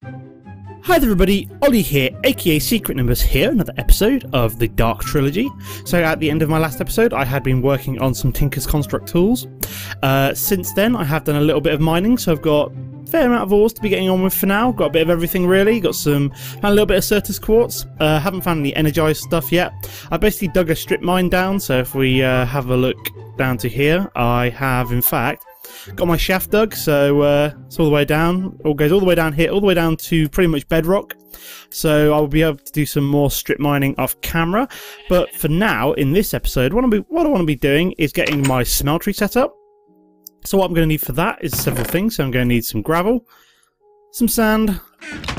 Hi there everybody, Ollie here, aka Secret Numbers here, another episode of the Dark Trilogy. So at the end of my last episode I had been working on some Tinker's Construct tools. Since then I have done a little bit of mining, so I've got a fair amount of ores to be getting on with for now. Got a bit of everything really, found a little bit of Certus Quartz, haven't found any energized stuff yet. I basically dug a strip mine down, so if we have a look down to here, I have in fact got my shaft dug, so it's all the way down, or goes all the way down here, all the way down to pretty much bedrock. So I will be able to do some more strip mining off camera. But for now, in this episode, what I want to be doing is getting my smeltery set up. So what I'm going to need for that is several things. So I'm going to need some gravel, some sand,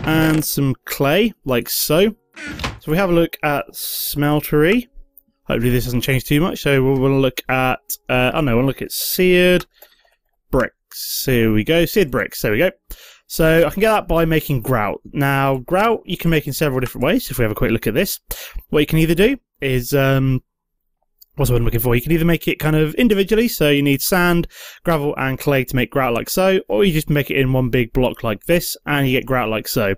and some clay, like so. So we have a look at smeltery. Hopefully this doesn't change too much. So we'll look at, we'll look at seared bricks. Here we go, seared bricks, there we go. So I can get that by making grout. Now, grout you can make in several different ways. If we have a quick look at this, what you can either do is, what's what I'm looking for? You can either make it kind of individually, so you need sand, gravel, and clay to make grout like so, or you just make it in one big block like this, and you get grout like so.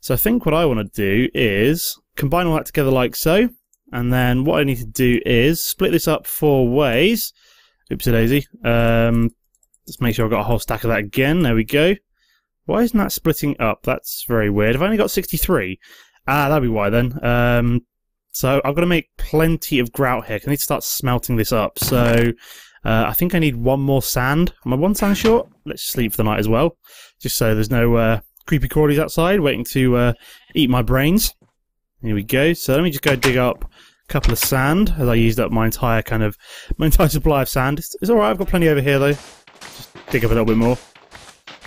So I think what I want to do is combine all that together like so, and then what I need to do is split this up 4 ways. Oopsie daisy. Let's make sure I've got a whole stack of that again. There we go. Why isn't that splitting up? That's very weird. I've only got 63. That'll be why then. So I've got to make plenty of grout here. I need to start smelting this up. So I think I need 1 more sand. Am I 1 sand short? Let's sleep for the night as well. Just so there's no creepy crawlies outside waiting to eat my brains. Here we go. So let me just go dig up a couple of sand, as I used up my entire supply of sand. It's alright, I've got plenty over here though. Just dig up a little bit more.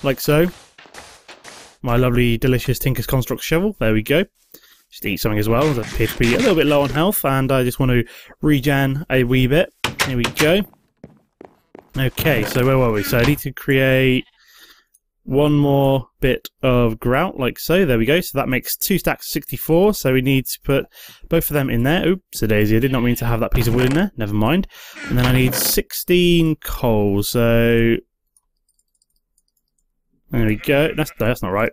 Like so. My lovely, delicious Tinker's Construct shovel. There we go. Just eat something as well. I appear to be a little bit low on health, and I just want to regen a wee bit. Here we go. Okay, so where were we? So I need to create 1 more bit of grout, like so. There we go. So that makes 2 stacks of 64. So we need to put both of them in there. Oops, a daisy. I did not mean to have that piece of wood in there. Never mind. And then I need 16 coal. So there we go. That's not right.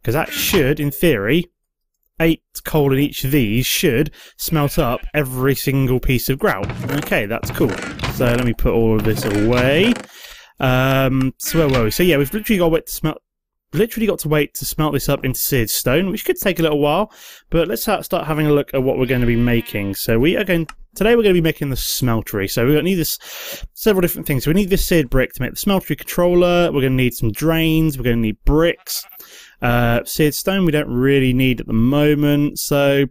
Because that should, in theory, 8 coal in each of these should smelt up every single piece of grout. Okay, that's cool. So let me put all of this away. So where were we? So yeah, we've literally got to wait to smelt this up into seared stone, which could take a little while. But let's start having a look at what we're going to be making. So today we're going to be making the smeltery. So we're going to need several different things. So we need this seared brick to make the smeltery controller. We're going to need some drains. We're going to need bricks. Seared stone we don't really need at the moment. So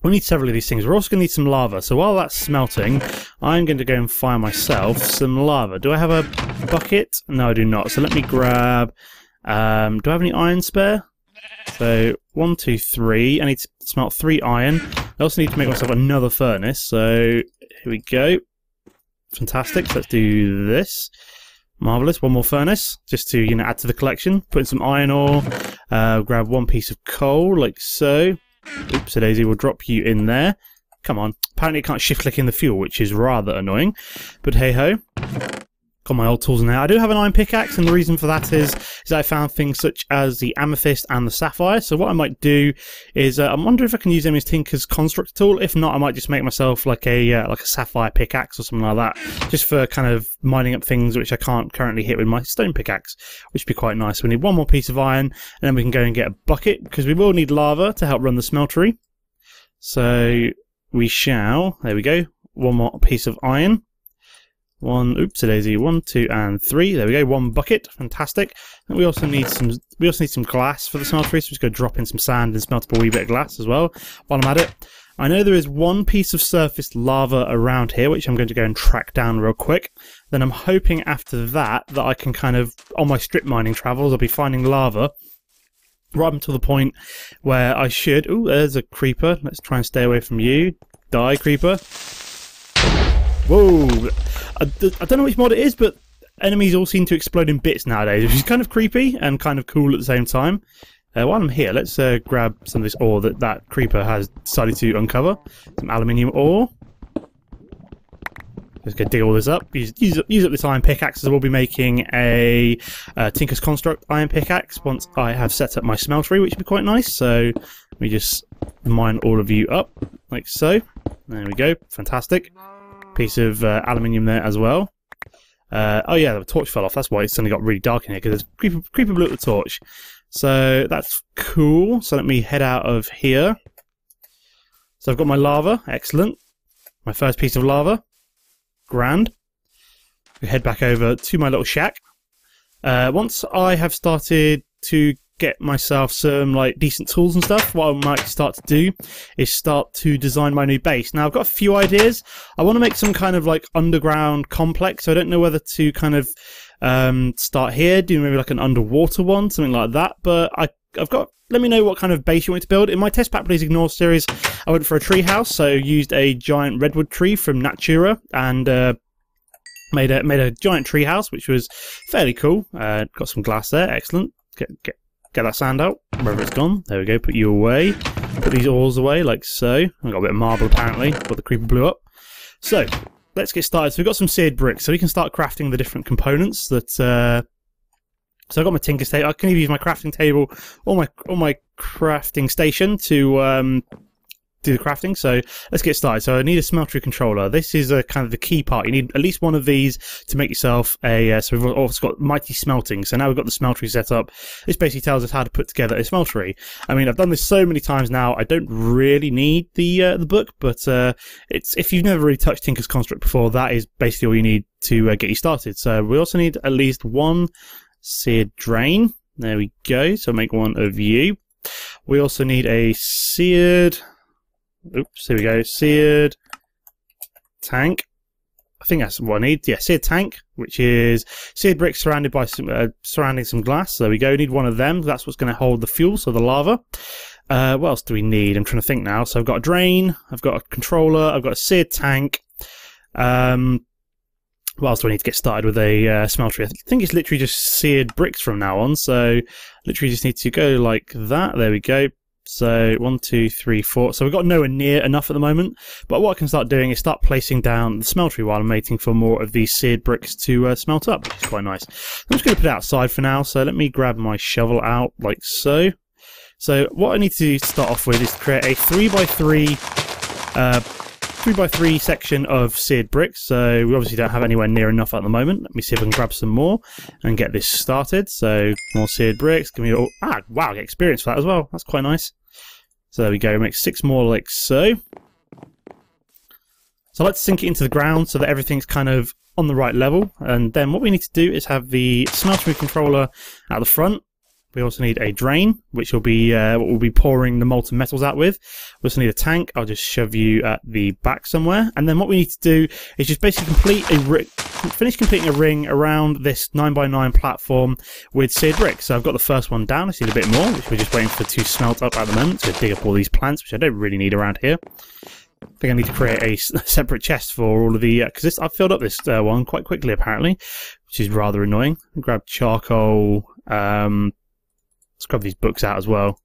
we need several of these things. We're also going to need some lava. So while that's smelting, I'm going to go and find myself some lava. Do I have a bucket? No, I do not. So let me grab... do I have any iron spare? So 1, 2, 3. I need to smelt 3 iron. I also need to make myself another furnace. So here we go. Fantastic. So let's do this. Marvellous. 1 more furnace, just to add to the collection. Put in some iron ore. Grab 1 piece of coal, like so. Oops, a daisy. We'll drop you in there. Come on. Apparently it can't shift click in the fuel, which is rather annoying. But hey ho. Got my old tools in there. I do have an iron pickaxe, and the reason for that is I found things such as the amethyst and the sapphire. So what I might do is I'm wondering if I can use them as Tinker's Construct tool. If not, I might just make myself like a sapphire pickaxe or something like that, just for kind of mining up things which I can't currently hit with my stone pickaxe, which would be quite nice. We need 1 more piece of iron, and then we can go and get a bucket, because we will need lava to help run the smeltery. So we shall. There we go. 1 more piece of iron. 1, oops, a daisy. 1, 2, and 3. There we go. 1 bucket. Fantastic. And we also need some glass for the smeltery. So just go drop in some sand and smelt up a wee bit of glass as well. While I'm at it, I know there is 1 piece of surface lava around here, which I'm going to go and track down real quick. Then I'm hoping after that I can kind of, on my strip mining travels, I'll be finding lava right up until the point where I should. Ooh, there's a creeper. Let's try and stay away from you. Die, creeper. Whoa. I don't know which mod it is, but enemies all seem to explode in bits nowadays, which is kind of creepy and kind of cool at the same time. While I'm here, let's grab some of this ore that creeper has decided to uncover. Some aluminium ore. Let's go dig all this up. Use up this iron pickaxe, as we'll be making a Tinker's Construct iron pickaxe once I have set up my smeltery, which would be quite nice. So let me just mine all of you up, like so. There we go. Fantastic. Piece of aluminium there as well. Oh yeah, the torch fell off. That's why it suddenly got really dark in here, because there's creeper blew up the torch. So that's cool. So let me head out of here. So I've got my lava. Excellent. My first piece of lava. Grand. We head back over to my little shack. Once I have started to get myself some like decent tools and stuff, what I might start to do is start to design my new base. Now I've got a few ideas. I want to make some kind of like underground complex, so I don't know whether to kind of start here, do maybe like an underwater one, something like that, but I've got, let me know what kind of base you want to build. In my Test Pack Please Ignore series, I went for a tree house, so used a giant redwood tree from Natura and made a giant tree house, which was fairly cool. Got some glass there, excellent. Get that sand out, wherever it's gone. There we go, put you away. Put these ores away, like so. I've got a bit of marble apparently, but the creeper blew up. So, let's get started. So we've got some seared bricks, so we can start crafting the different components that... So I've got my tinker table. I can either use my crafting table or my crafting station to do the crafting. So let's get started. So I need a smeltery controller. This is kind of the key part. You need at least one of these to make yourself a... so we've also got mighty smelting. So now we've got the smeltery set up. This basically tells us how to put together a smeltery. I mean, I've done this so many times now, I don't really need the book, but it's, if you've never really touched Tinker's Construct before, that is basically all you need to get you started. So we also need at least one seared drain. There we go. So make one of you. We also need a seared... Oops, here we go. Seared tank. I think that's what I need. Yeah, seared tank, which is seared bricks surrounded by some surrounding some glass. There we go. Need one of them. That's what's going to hold the fuel, so the lava. What else do we need? I'm trying to think now. So I've got a drain. I've got a controller. I've got a seared tank. What else do I need to get started with a smeltery? I think it's literally just seared bricks from now on. So literally just need to go like that. There we go. So 1, 2, 3, 4. So we've got nowhere near enough at the moment. But what I can start doing is start placing down the smeltery while I'm waiting for more of these seared bricks to smelt up, which is quite nice. I'm just going to put it outside for now. So let me grab my shovel out like so. So what I need to start off with is to create a 3x3 section of seared bricks. So we obviously don't have anywhere near enough at the moment. Let me see if I can grab some more and get this started. So more seared bricks. Give me all... Ah, wow, I get experience for that as well. That's quite nice. So there we go. Make 6 more like so. So I like to sink it into the ground so that everything's kind of on the right level. And then what we need to do is have the smeltery controller at the front. We also need a drain, which will be what we'll be pouring the molten metals out with. We also need a tank. I'll just shove you at the back somewhere. And then what we need to do is just basically finish completing a ring around this 9x9 platform with seared bricks. So I've got the first one down. I see a bit more, which we're just waiting for to smelt up at the moment. So dig up all these plants, which I don't really need around here. I think I need to create a separate chest for all of the... because I filled up this one quite quickly, apparently, which is rather annoying. Grab charcoal... let's grab these books out as well,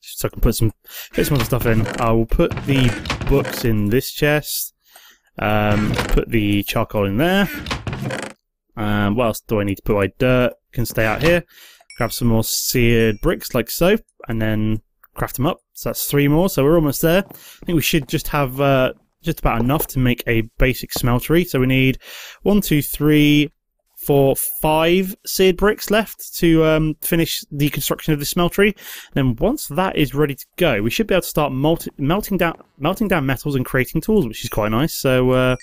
so I can put some other stuff in. I will put the books in this chest. Put the charcoal in there. What else do I need to put? My dirt can stay out here. Grab some more seared bricks like so, and then craft them up. So that's 3 more. So we're almost there. I think we should just have just about enough to make a basic smeltery. So we need 1, 2, 3, 4, 5 seared bricks left to finish the construction of the smeltery. And then once that is ready to go, we should be able to start melting down metals and creating tools, which is quite nice. So let's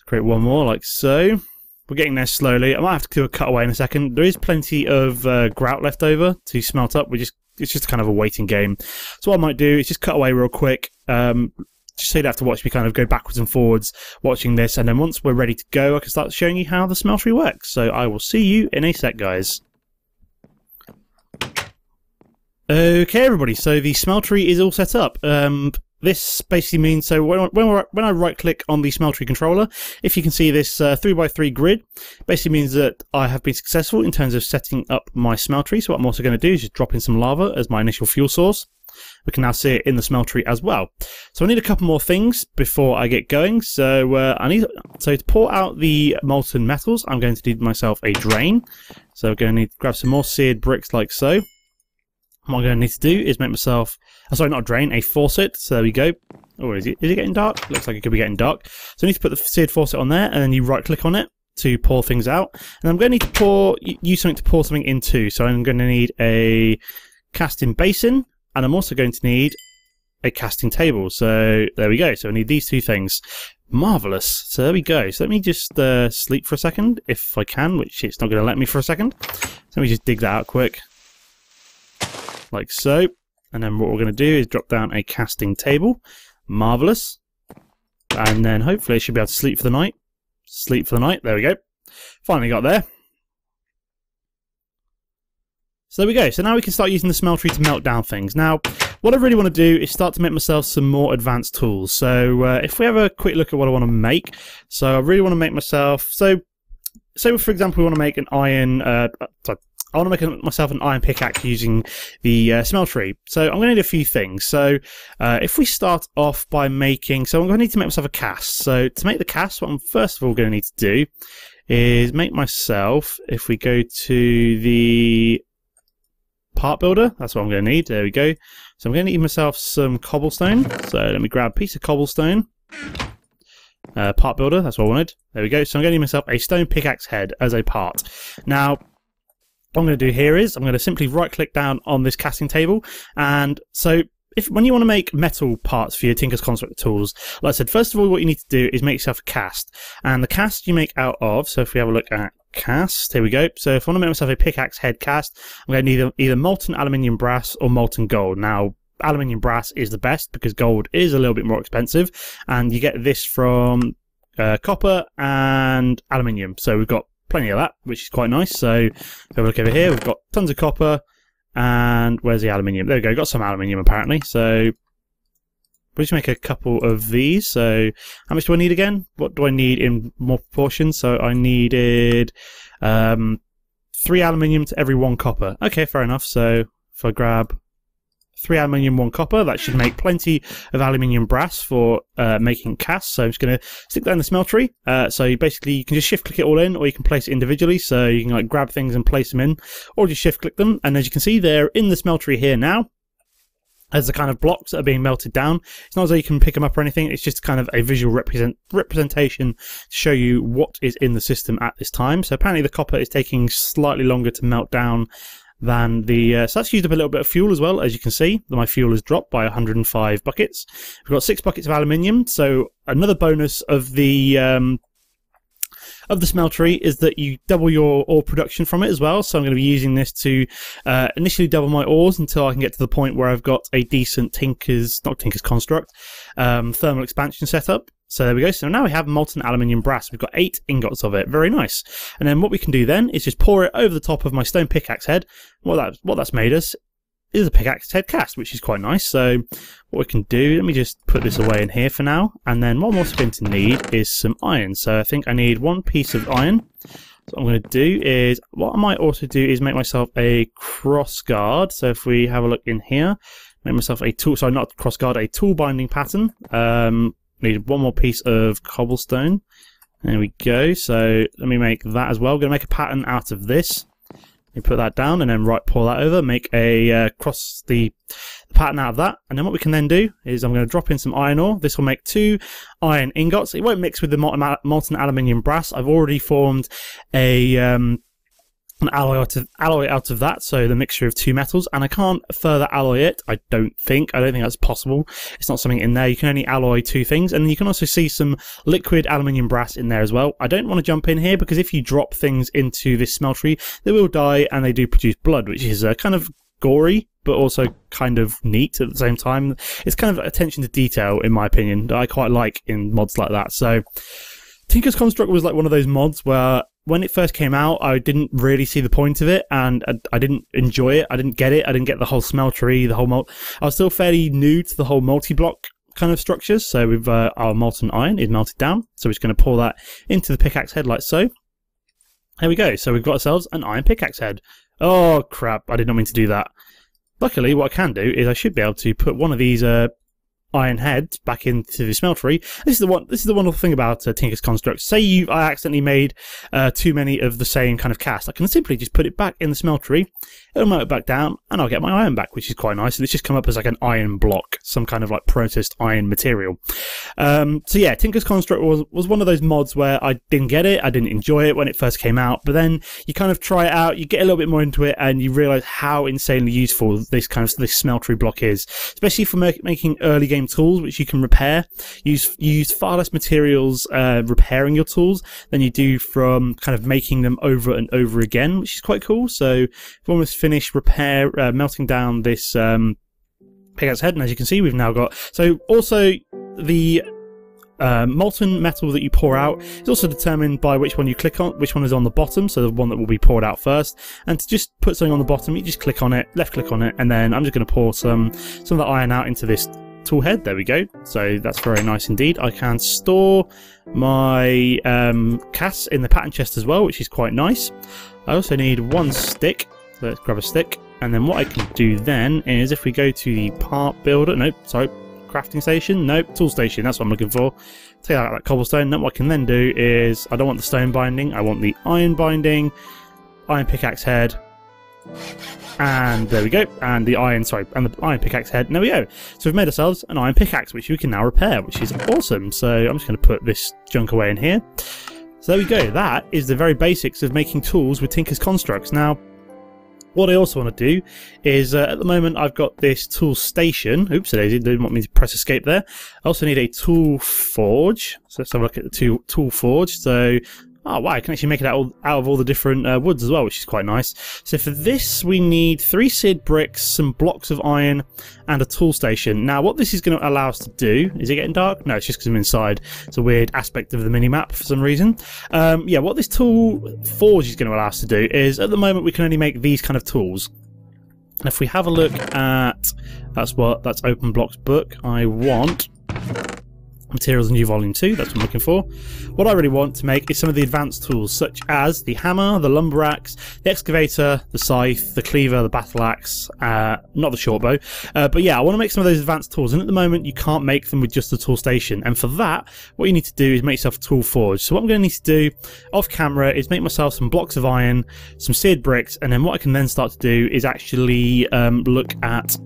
create one more like so. We're getting there slowly. I might have to do a cutaway in a second. There is plenty of grout left over to smelt up. It's just kind of a waiting game. So what I might do is just cut away real quick. Just so you don't have to watch me kind of go backwards and forwards watching this, and then once we're ready to go, I can start showing you how the smeltery works. So I will see you in a sec, guys. Okay, everybody, so the smeltery is all set up. this basically means, so when I right click on the smeltery controller, if you can see this 3x3 grid, basically means that I have been successful in terms of setting up my smeltery. So what I'm also going to do is just drop in some lava as my initial fuel source. We can now see it in the smeltery as well. So I need a couple more things before I get going. So to pour out the molten metals, I'm going to need myself a drain. So I'm going to need to grab some more seared bricks like so. What I'm going to need to do is make myself, sorry, not a drain, a faucet. So there we go. Oh, is it getting dark? Looks like it could be getting dark. So I need to put the seared faucet on there, and then you right click on it to pour things out. And I'm going to need to use something to pour something into. So I'm going to need a casting basin. And I'm also going to need a casting table. So there we go. So I need these two things. Marvellous. So there we go. So let me just sleep for a second, if I can, which it's not going to let me for a second. So let me just dig that out quick. Like so. And then what we're going to do is drop down a casting table. Marvellous. And then hopefully I should be able to sleep for the night. Sleep for the night. There we go. Finally got there. So there we go. So now we can start using the smeltery to melt down things. Now, what I really want to do is start to make myself some more advanced tools. So if we have a quick look at what I want to make. So I really want to make myself, so for example, we want to make an iron, I want to make myself an iron pickaxe using the smeltery. So I'm going to need a few things. So if we start off by making, so I'm going to need to make myself a cast. So to make the cast, what I'm first of all going to need to do is make myself, if we go to the part builder, that's what I'm going to need. There we go. So I'm going to need myself some cobblestone. So let me grab a piece of cobblestone. Part builder, that's what I wanted. There we go. So I'm going to need myself a stone pickaxe head as a part. Now, what I'm going to do here is I'm going to simply right click down on this casting table. And so when you want to make metal parts for your Tinker's Construct tools, like I said, first of all, what you need to do is make yourself a cast. And the cast you make out of, so if we have a look at cast, here we go. So if I want to make myself a pickaxe head cast, I'm going to need either molten aluminium brass or molten gold. Now, aluminium brass is the best because gold is a little bit more expensive, and you get this from copper and aluminium. So we've got plenty of that, which is quite nice. So if we look over here, we've got tons of copper, and where's the aluminium? There we go, got some aluminium apparently. So we'll just make a couple of these. So how much do I need again? What do I need in more proportion? So I needed 3 aluminium to every 1 copper. Okay, fair enough. So if I grab 3 aluminium, 1 copper, that should make plenty of aluminium brass for making casts. So I'm just going to stick that in the smeltery. So you can just shift click it all in, or you can place it individually. So you can like grab things and place them in, or just shift click them. And as you can see, they're in the smeltery here now, as the kind of blocks that are being melted down. It's not as though you can pick them up or anything. It's just kind of a visual representation to show you what is in the system at this time. So apparently the copper is taking slightly longer to melt down than the... so that's used up a little bit of fuel as well. As you can see, my fuel has dropped by 105 buckets. We've got 6 buckets of aluminium. So another bonus of the smeltery is that you double your ore production from it as well. So I'm going to be using this to initially double my ores until I can get to the point where I've got a decent not Tinker's Construct, thermal expansion setup. So there we go. So now we have molten aluminium brass. We've got 8 ingots of it. Very nice. And then what we can do then is just pour it over the top of my stone pickaxe head. What that's made us is a pickaxe head cast, which is quite nice. So what we can do, let me just put this away in here for now. And then what I'm also going to need is some iron. So I think I need 1 piece of iron. So what I'm going to do is, what I might also do is make myself a cross guard. So if we have a look in here, make myself a tool, sorry, not cross guard, a tool binding pattern. Need 1 more piece of cobblestone. There we go. So let me make that as well. I'm going to make a pattern out of this. You put that down and then pour that over, make a cross the pattern out of that. And then what we can then do is I'm going to drop in some iron ore. This will make 2 iron ingots. It won't mix with the molten aluminium brass. I've already formed an alloy out of that, so the mixture of 2 metals, and I can't further alloy it. I don't think that's possible. It's not something in there. You can only alloy 2 things, and you can also see some liquid aluminium brass in there as well. I don't want to jump in here because if you drop things into this smeltery, they will die and they do produce blood, which is kind of gory but also kind of neat at the same time. It's kind of attention to detail, in my opinion, that I quite like in mods like that. So Tinker's Construct was like one of those mods where when it first came out, I didn't really see the point of it, and I didn't enjoy it. I didn't get it. I didn't get the whole smeltery, the whole I was still fairly new to the whole multi-block kind of structures. So we've our molten iron is melted down, so we're just going to pour that into the pickaxe head like so. There we go. So we've got ourselves an iron pickaxe head. Oh crap, I did not mean to do that. Luckily what I can do is I should be able to put one of these iron heads back into the smeltery. This is the wonderful thing about Tinker's Constructs. Say I accidentally made too many of the same kind of cast, I can simply just put it back in the smeltery, it'll melt it back down, and I'll get my iron back, which is quite nice. And it's just come up as like an iron block, some kind of like processed iron material. So yeah, Tinker's Construct was one of those mods where I didn't get it, I didn't enjoy it when it first came out, but then you kind of try it out, you get a little bit more into it, and you realise how insanely useful this smeltery block is, especially for making early game tools which you can repair. You use far less materials repairing your tools than you do from kind of making them over and over again, which is quite cool. So we've almost finished melting down this pickaxe head, and as you can see we've now got, so also the molten metal that you pour out is also determined by which one you click on, which one is on the bottom, so the one that will be poured out first. And to just put something on the bottom, you just click on it, left click on it, and then I'm just going to pour some of the iron out into this tool head. There we go. So that's very nice indeed. I can store my casts in the pattern chest as well, which is quite nice. I also need one stick, so let's grab a stick, and then what I can do then is if we go to the part builder, crafting station, tool station, that's what I'm looking for. Take out that cobblestone. Then what I can then do is, I don't want the stone binding, I want the iron binding, iron pickaxe head, and there we go, and the iron pickaxe head, and there we go. So we've made ourselves an iron pickaxe, which we can now repair, which is awesome. So I'm just going to put this junk away in here. So there we go, that is the very basics of making tools with Tinker's Constructs. Now, what I also want to do is, at the moment I've got this tool station. Oops, I didn't want me to press escape there. I also need a tool forge. So let's have a look at the tool forge. So, oh wow, I can actually make it out of all the different woods as well, which is quite nice. So for this we need 3 seared bricks, some blocks of iron, and a tool station. Now what this is going to allow us to do, is it getting dark? No, it's just because I'm inside. It's a weird aspect of the minimap for some reason. Yeah, what this tool forge is going to allow us to do is, at the moment we can only make these kind of tools. And if we have a look at, that's Open Blocks book, I want Materials New Volume 2, that's what I'm looking for. What I really want to make is some of the advanced tools, such as the hammer, the lumber axe, the excavator, the scythe, the cleaver, the battle axe, not the short bow. But yeah, I want to make some of those advanced tools, and at the moment you can't make them with just the tool station. And for that, what you need to do is make yourself a tool forge. So what I'm going to need to do off camera is make myself some blocks of iron, some seared bricks, and then what I can then start to do is actually look at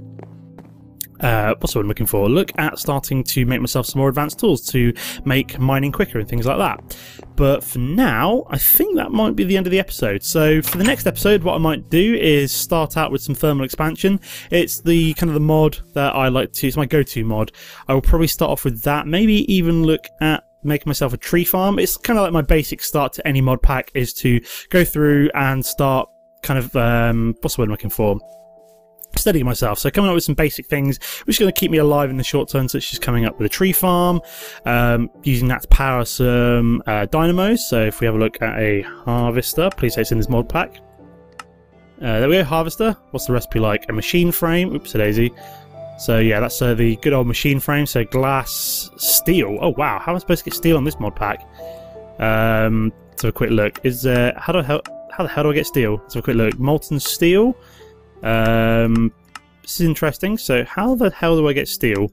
what's what I'm looking for? Look at starting to make myself some more advanced tools to make mining quicker and things like that. But for now, I think that might be the end of the episode. So for the next episode, what I might do is start out with some thermal expansion. It's the kind of the mod that I like to, it's my go-to mod. I will probably start off with that, maybe even look at making myself a tree farm. It's kind of like my basic start to any mod pack, is to go through and start kind of, what's the word I'm looking for? Studying myself. So coming up with some basic things which are going to keep me alive in the short term, such as coming up with a tree farm, using that to power some dynamos. So if we have a look at a harvester, please say it's in this mod pack. There we go, harvester. What's the recipe like? A machine frame. Oops, a daisy. So yeah, that's the good old machine frame. So glass, steel. Oh wow, how am I supposed to get steel on this mod pack? Let's have a quick look. Is how the hell do I get steel? Let's have a quick look. Molten steel. This is interesting. So how the hell do I get steel?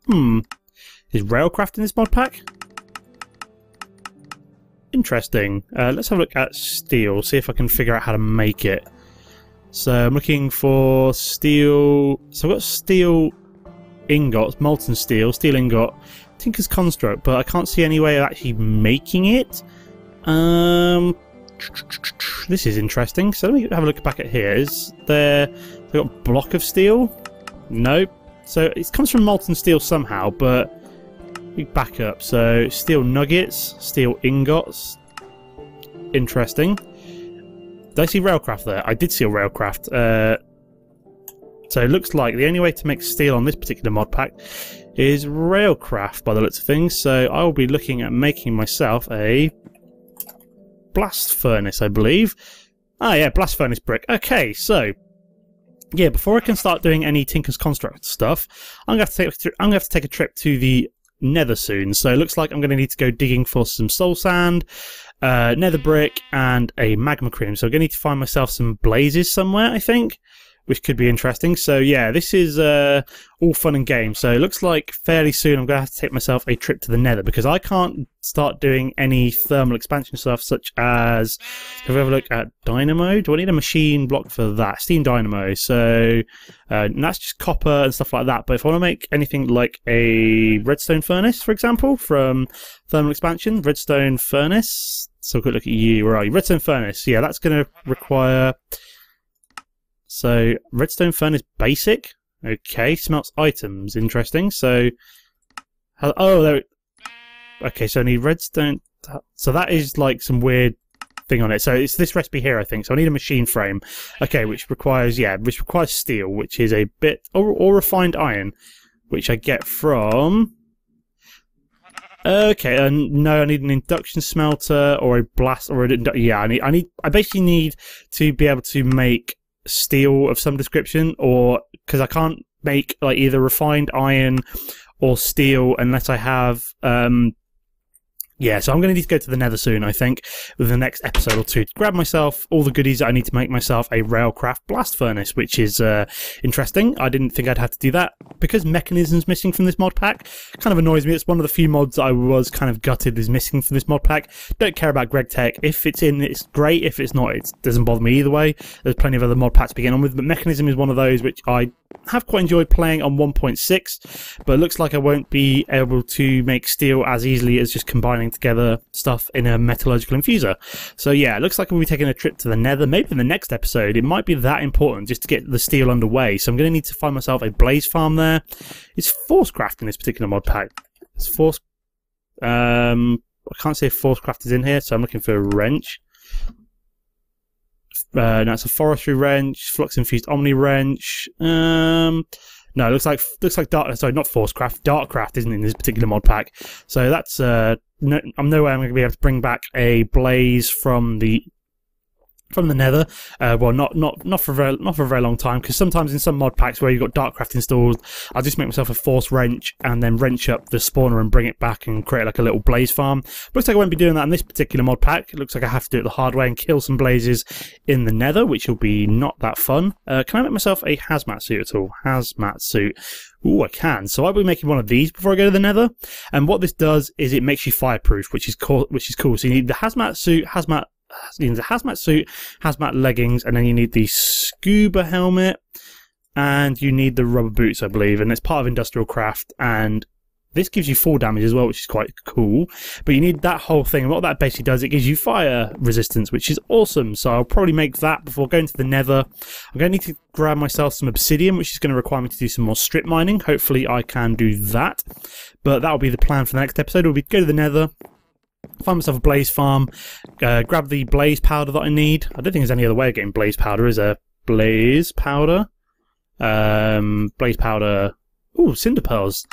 Is railcraft in this mod pack? Interesting. Let's have a look at steel, see if I can figure out how to make it. So I'm looking for steel. So I've got steel ingots, molten steel ingot, Tinker's Construct, but I can't see any way of actually making it. This is interesting. So let me have a look back at here. Is there... I've got a block of steel? Nope. So it comes from molten steel somehow, but we back up. So steel nuggets, steel ingots. Interesting. Did I see railcraft there? I did see a railcraft. So it looks like the only way to make steel on this particular mod pack is railcraft by the looks of things. So I will be looking at making myself a blast furnace, I believe. Ah, yeah, blast furnace brick. Okay, so yeah, before I can start doing any Tinker's Construct stuff, I'm gonna have to take a trip to the Nether soon. So it looks like I'm gonna need to go digging for some soul sand, nether brick, and a magma cream. So I'm gonna need to find myself some blazes somewhere, I think, which could be interesting. So yeah, this is all fun and games. So it looks like fairly soon I'm going to have to take myself a trip to the Nether, because I can't start doing any thermal expansion stuff, such as, if we have a look at dynamo, do I need a machine block for that? Steam dynamo. So that's just copper and stuff like that. But if I want to make anything like a redstone furnace, for example, from thermal expansion, redstone furnace. So quick look at you, where are you? Redstone furnace. Yeah, that's going to require... So, redstone furnace basic. Okay, smelts items. Interesting. So, oh, there. Okay, so I need redstone. So that is like some weird thing on it. So it's this recipe here, I think. So I need a machine frame. Okay, which requires, yeah, which requires steel, which is a bit, or refined iron, which I get from. Okay, no, I need an induction smelter or a blast, or yeah, I basically need to be able to make steel of some description, or because I can't make like either refined iron or steel unless I have yeah, so I'm going to need to go to the Nether soon, I think, with the next episode or two, to grab myself all the goodies that I need to make myself a Railcraft blast furnace, which is interesting. I didn't think I'd have to do that, because mechanism's missing from this mod pack. Kind of annoys me. It's one of the few mods I was kind of gutted is missing from this mod pack. Don't care about Greg Tech. If it's in, it's great. If it's not, it doesn't bother me either way. There's plenty of other mod packs to begin on with, but mechanism is one of those which I have quite enjoyed playing on 1.6, but it looks like I won't be able to make steel as easily as just combining together stuff in a metallurgical infuser. So yeah, it looks like we'll be taking a trip to the Nether. Maybe in the next episode it might be that important just to get the steel underway. So I'm going to need to find myself a blaze farm there. It's force craft in this particular mod pack. It's force. I can't say if force craft is in here, so I'm looking for a wrench. No, it's a forestry wrench, flux infused omni wrench. No, it looks like dark. Sorry, not forcecraft. Darkcraft isn't in this particular mod pack. So that's no, I'm no way I'm going to be able to bring back a blaze from the Nether. Well, not for a very long time, because sometimes in some mod packs where you've got Darkcraft installed, I'll just make myself a force wrench and then wrench up the spawner and bring it back and create like a little blaze farm. Looks like I won't be doing that in this particular mod pack. It looks like I have to do it the hard way and kill some blazes in the Nether, which will be not that fun. Can I make myself a hazmat suit at all? Hazmat suit. Ooh, I can. So I'll be making one of these before I go to the Nether. And what this does is it makes you fireproof, which is cool. So you need the hazmat suit, you need the hazmat suit, hazmat leggings, and then you need the scuba helmet, and you need the rubber boots, I believe, and it's part of industrial craft, and this gives you fall damage as well, which is quite cool. But you need that whole thing, and what that basically does, it gives you fire resistance, which is awesome. So I'll probably make that before going to the Nether. I'm going to need to grab myself some obsidian, which is going to require me to do some more strip mining. Hopefully I can do that, but that'll be the plan for the next episode. We'll go to the Nether, find myself a blaze farm, grab the blaze powder that I need. I don't think there's any other way of getting blaze powder. Is there blaze powder? Blaze powder. Ooh, cinder pearls.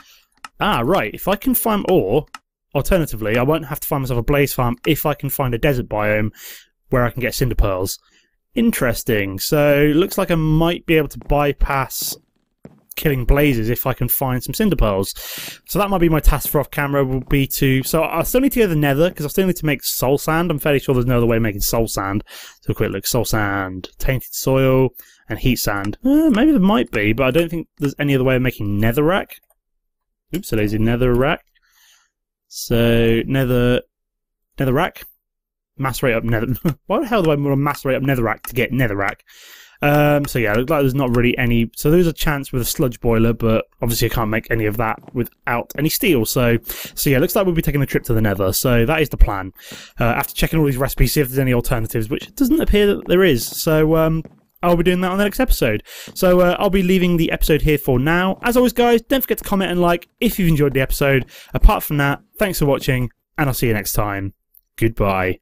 Ah, right. If I can find ore, alternatively, I won't have to find myself a blaze farm if I can find a desert biome where I can get cinder pearls. Interesting. So, looks like I might be able to bypass killing blazes if I can find some cinder pearls. So that might be my task for off camera, will be to... So I'll still need to go to the Nether, because I still need to make soul sand. I'm fairly sure there's no other way of making soul sand. So a quick look. Soul sand, tainted soil, and heat sand. Maybe there might be, but I don't think there's any other way of making netherrack. Oops, so there's a netherrack. So netherrack. Macerate up nether... Why the hell do I want to macerate up netherrack to get netherrack? So yeah, it looks like there's not really any... So there's a chance with a sludge boiler, but obviously I can't make any of that without any steel. So yeah, it looks like we'll be taking a trip to the Nether. So that is the plan. After checking all these recipes, see if there's any alternatives, which it doesn't appear that there is. So I'll be doing that on the next episode. So I'll be leaving the episode here for now. As always, guys, don't forget to comment and like if you've enjoyed the episode. Apart from that, thanks for watching, and I'll see you next time. Goodbye.